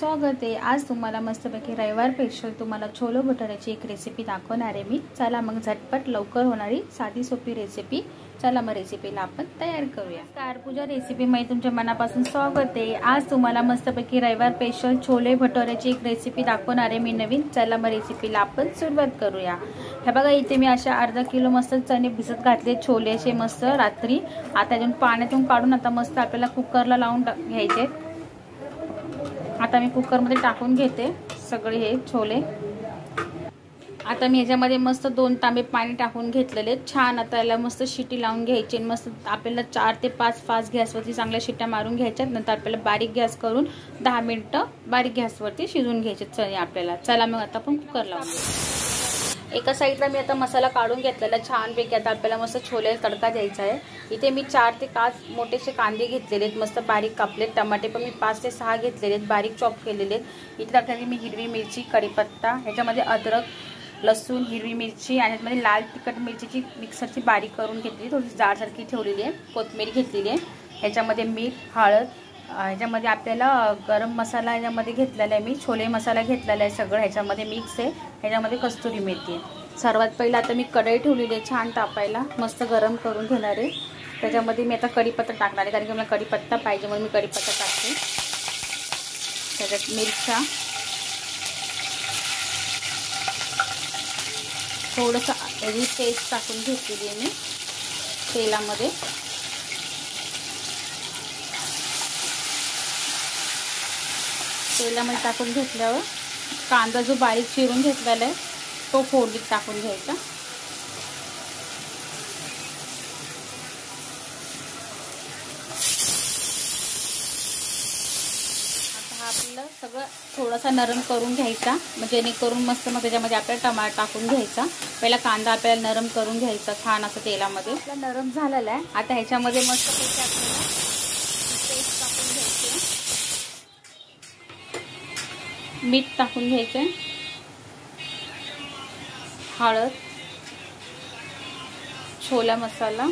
स्वागत आहे। आज तुम्हाला मस्तपैकी रविवार स्पेशल तुम्हाला छोले भटुऱ्याची एक रेसिपी दाखवणार आहे मी। चला मग झटपट लवकर होणारी साधी सोपी रेसिपी, चला मग रेसिपीला आपण तयार करूया। कार पूजा रेसिपी मध्ये तुमच्या मनापासून स्वागत आहे। आज तुम्हाला मस्तपैकी रविवार स्पेशल छोले भटुऱ्याची एक रेसिपी दाखवणार आहे मी नवीन। चला मग रेसिपीला आपण सुरुवात करूया। हे बघा, इथे मी अशा अर्धा किलो मस्त चणे भिजत घातले, छोले असे मस्त रात्री। आता अजून पाण्यातून काढून आता मस्त आपल्याला कुकरला लावून घ्यायचे। आता मी कुकर मध्ये टाकून घेते सगळे हे छोले। आता मी याच्यामध्ये मस्त 2 तांबे पाणी टाकून घेतलेले। छान आता याला मस्त शिटी लावून घ्यायची। मस्त आपल्याला 4 ते 5 फास्ट गॅसवरती चांगल्या शिट्या मारून घ्यायच्या। नंतर आपल्याला बारीक गॅस करून 10 मिनिटं बारीक गॅसवरती शिजवून घ्यायचे चणे आपल्याला। चला मग आता आपण कुकर लावूया। एका साईडला मी आता मसाला काढून घेतलेला छानपैकी। आता आपल्याला मस्त छोल्याला तडका द्यायचा आहे। इथे मी 4 ते 5 मोठेसे कांदे घेतलेले आहेत, मस्त बारीक कापलेत। टमाटे पण मी 5 ते 6 घेतलेले आहेत, बारीक चॉप केलेले आहेत। इथे टाकलेली मी हिरवी मिरची, कढीपत्ता, ह्याच्यामध्ये अद्रक, लसूण, हिरवी मिरची आणि ह्याच्यामध्ये लाल तिखट मिरचीची मिक्सरची बारीक करून घेतली, थोडीशी जाडसारखी ठेवलेली आहे। कोथिंबीर घेतलेली आहे, ह्याच्यामध्ये मीठ, हळद, ह्याच्यामध्ये आपल्याला गरम मसाला ह्याच्यामध्ये घेतलेला आहे मी, छोले मसाला घेतलेला आहे, सगळं ह्याच्यामध्ये मिक्स आहे। ह्याच्यामध्ये कस्तुरी मेथी आहे। सर्वात पहिला आता मी कढई ठेवलेली आहे छान तापायला, मस्त गरम करून घेणार आहे। त्याच्यामध्ये मी आता कढीपत्ता टाकणार आहे, कारण की मला कढीपत्ता पाहिजे म्हणून मी कढीपत्ता टाकते। त्याच्यात मिरच्या, थोडंसं याची पेस्ट टाकून घेतलेली आहे मी तेलामध्ये। तेलामध्ये टाकून घेतल्यावर कांदा जो बारीक चिरून घेतलेला आहे तो फोडणीत टाकून घ्यायचा। आता हा आपल्याला सगळं थोडासा नरम करून घ्यायचा, जेणेकरून मस्त मग त्याच्यामध्ये आपल्याला टमाटर टाकून घ्यायचा। पहिला कांदा आपल्याला नरम करून घ्यायचा छान असं तेलामध्ये। नरम झालेला आहे। आता ह्याच्यामध्ये मस्त पैकी आपल्याला पेस्ट टाकून घ्यायची, मीठ टाकून घ्यायचे, हळद, छोला मसाला,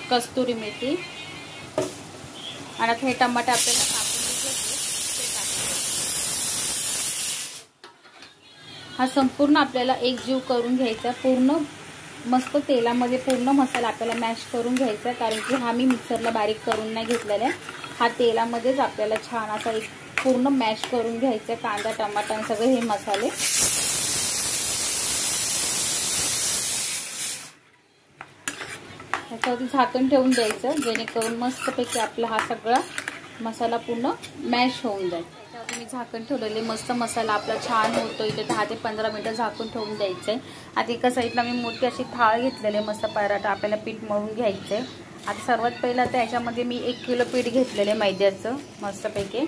कस्तुरी मेथी आणि आता हे टमाटे आपल्याला कापून घेतले ते टाकायचे। हा संपूर्ण आपल्याला एकजीव करून घ्यायचा, पूर्ण मस्त तेलामध्ये पूर्ण मसाला आपल्याला मॅश करून घ्यायचा, कारण की हा मी मिक्सरला बारीक करून नाही घेतलेला आहे। हा तेलामध्येच आपल्याला छान असा एक पूर्ण मॅश करून घ्यायचा, कांदा, टमाटर आणि सगळे हे मसाले। ह्याच्यावरती झाकण ठेवून द्यायचं, जेणेकरून मस्तपैकी आपला हा सगळा मसाला पूर्ण मॅश होऊन जाईल। त्याच्यावरती मी झाकण ठेवलेले, मस्त मसाला आपला छान होतो। इथे 10 ते 15 मिनिटं झाकून ठेवून द्यायचंय। आता एका साईडला मी मोठी अशी थाळ घेतलेली, मस्त पराठा आपल्याला पीठ मळून घ्यायचंय। आता सर्वात पहिला तर ह्याच्यामध्ये मी 1 किलो पीठ घेतलेले मैद्याचं मस्तपैकी।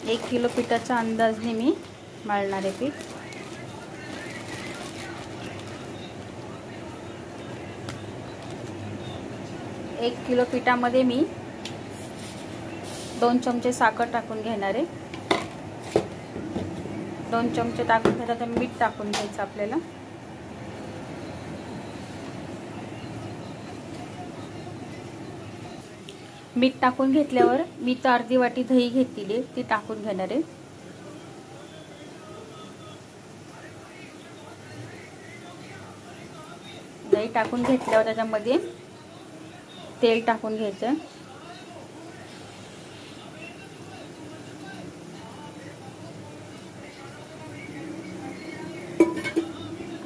1 किलो पिठाच्या अंदाजने मी मळणार आहे पीठ। एक किलो पिठामध्ये मी 2 चमचे साखर टाकून घेणार आहे। 2 चमचे टाकून घ्यायचं, तर मीठ टाकून घ्यायचं आपल्याला। मीठ टाकून घेतल्यावर मी तर अर्धी वाटी दही घेतलेली ती टाकून घेणार आहे। दही टाकून घेतल्यावर त्याच्यामध्ये तेल टाकून घ्यायचं।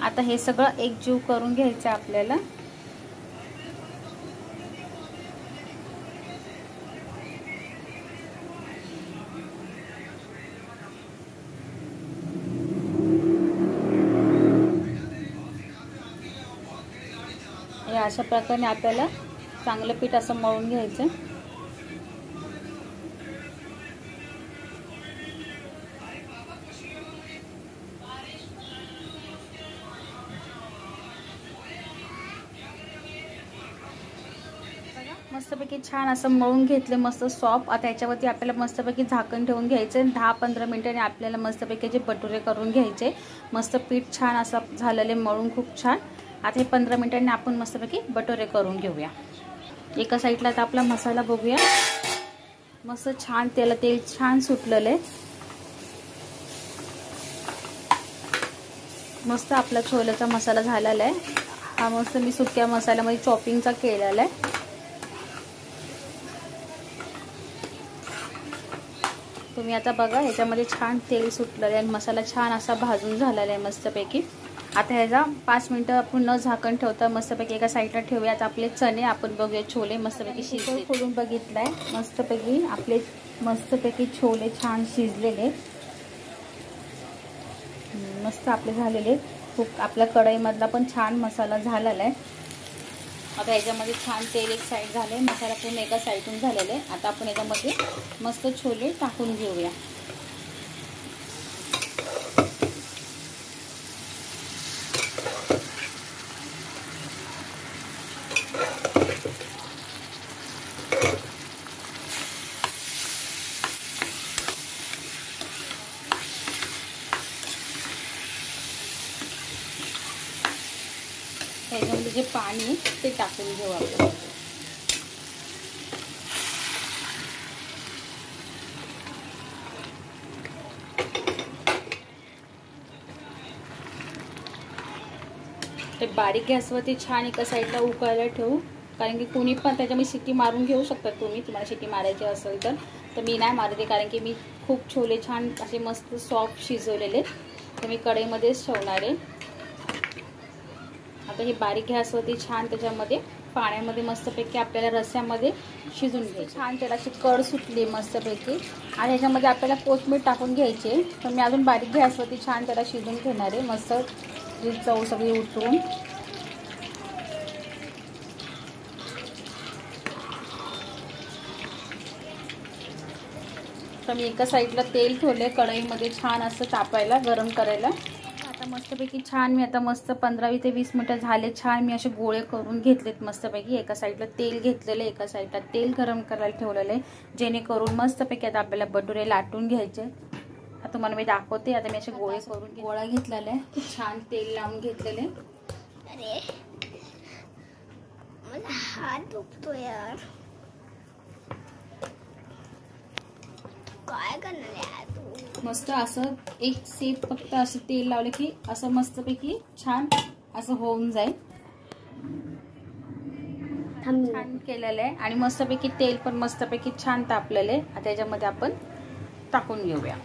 आता हे सगळं एकजीव करून घ्यायचं आपल्याला। अशा प्रकारे आपल्याला चांगलं पीठ असं मळून घ्यायचं। मस्तपैकी छान असं मळून घेतले, मस्त सॉफ्ट। आता याच्यावरती आपल्याला मस्तपैकी झाकण ठेवून घ्यायचं। 10-15 मिनिटांनी आपल्याला मस्तपैकी जे भटुरे करून घ्यायचे। मस्त पीठ छान असं झालेले मळून खूप छान। आता हे 15 मिनिटांनी आपण मस्तपैकी भटुरे करून घेऊया। एका साईडला आता आपला मसाला बघूया. मस्त छान तेल छान सुटलेलं आहे. मस्त आपला छोल्याचा मसाला झालेला आहे. हा मस्त मी सुक्या मसाल्यामध्ये चॉपिंगचा केलेला आहे. तुम्ही आता बघा ह्याच्यामध्ये छान तेल सुटलेलं आहे आणि मसाला छान असा भाजून झालेला आहे मस्तपैकी. आता ह्याचा 5 मिनिटं आपण न झाकण ठेवता मस्तपैकी एका साईडला ठेवूया. आता आपले चणे आपण बघूया छोले मस्तपैकी शिजले. खोलून बघितलाय मस्तपैकी आपले मस्तपैकी छोले छान शिजलेले मस्त आपले झालेले. खूप आपल्या कढईमधला पण छान मसाला झालेला आहे. आता याच्यामध्ये छान तेल एक साईड झाले, मसाला पूर्ण एका साईडून झालेला आहे. आता आपण याच्यामध्ये मस्त छोले टाकून घेऊया. त्याच्यामध्ये जे पाणी आहे ते टाकून घेऊ आपण. ते बारीक गॅसवर ते छान एका साईडला उकळायला ठेवू. कारण की कोणी पण त्याच्यामध्ये शिट्टी मारून घेऊ शकतात तुम्हाला शिट्टी मारायची असेल तर मी नाही मारते. कारण की मी खूप छोले छान असे मस्त सॉफ्ट शिजवलेले तर मी कढईमध्येच ठेवणार आहे. आता हे बारीक गॅसवरती छान त्याच्यामध्ये पाण्यामध्ये मस्तपैकी आपल्याला रस्स्यामध्ये शिजून घ्यायचे. छान त्याला अशी कड सुटली मस्तपैकी आणि ह्याच्यामध्ये आपल्याला कोथिंबीर टाकून घ्यायची. तर मी अजून बारीक गॅसवरती छान त्याला शिजून घेणार आहे मस्त चव सगळी उतरून. तर मी एका साईडला तेल ठेवले कढईमध्ये छान असं तापायला गरम करायला. आता मस्तपैकी छान मी आता मस्त 15 ते 20 मिनिटं झाले. छान मी असे गोळे करून घेतलेत मस्तपैकी. एका साईडला तेल घेतलेलं एका साईडला तेल गरम करायला ठेवलेलं आहे जेणेकरून मस्तपैकी आता आपल्याला भटुरे लाटून घ्यायचे. आता तुम्हाला मी दाखवते. आता मी असे गोळे करून गोळा घेतलेला आहे छान तेल लावून घेतलेले. अरे माझा हात दुखतो यार. काय करणार यार तू. मस्त असं एक सेप फक्त असं तेल लावलं की असं मस्तपैकी छान असं होऊन जाईल. छान केलेलं आहे आणि मस्तपैकी तेल पण मस्तपैकी छान तापलेलं आहे. आता याच्यामध्ये आपण टाकून घेऊया.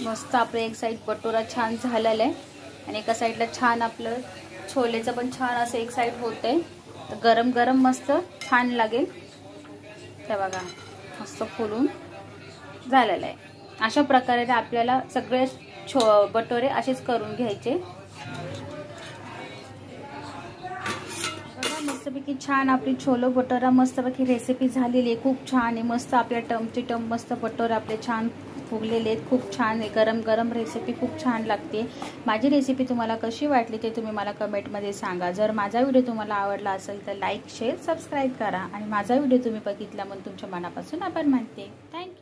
मस्त आपलं एक साईड भटुरा छान झालेला आहे आणि एका साईडला छान आपलं छोलेचं पण छान असं एक साईड होत आहे. तर गरम गरम मस्त छान लागेल. ते बघा मस्त फुलून झालेलं आहे. अशा प्रकारे आपल्याला सगळे भटुरे असेच करून घ्यायचे. मस्तपैकी छान आपली छोले भटुरा मस्तपैकी रेसिपी झालेली आहे. खूप छान आहे. मस्त आपल्या टमचे टम मस्त भटुरे आपले छान फुगलेले आहेत. खूप छान आहे. गरम गरम रेसिपी खूप छान लागते. माझी रेसिपी तुम्हाला कशी वाटली ते तुम्ही मला कमेंटमध्ये सांगा. जर माझा व्हिडिओ तुम्हाला आवडला असेल तर लाईक शेअर सबस्क्राईब करा आणि माझा व्हिडिओ तुम्ही बघितला म्हणून तुमच्या मनापासून आभार मानते. थँक्यू.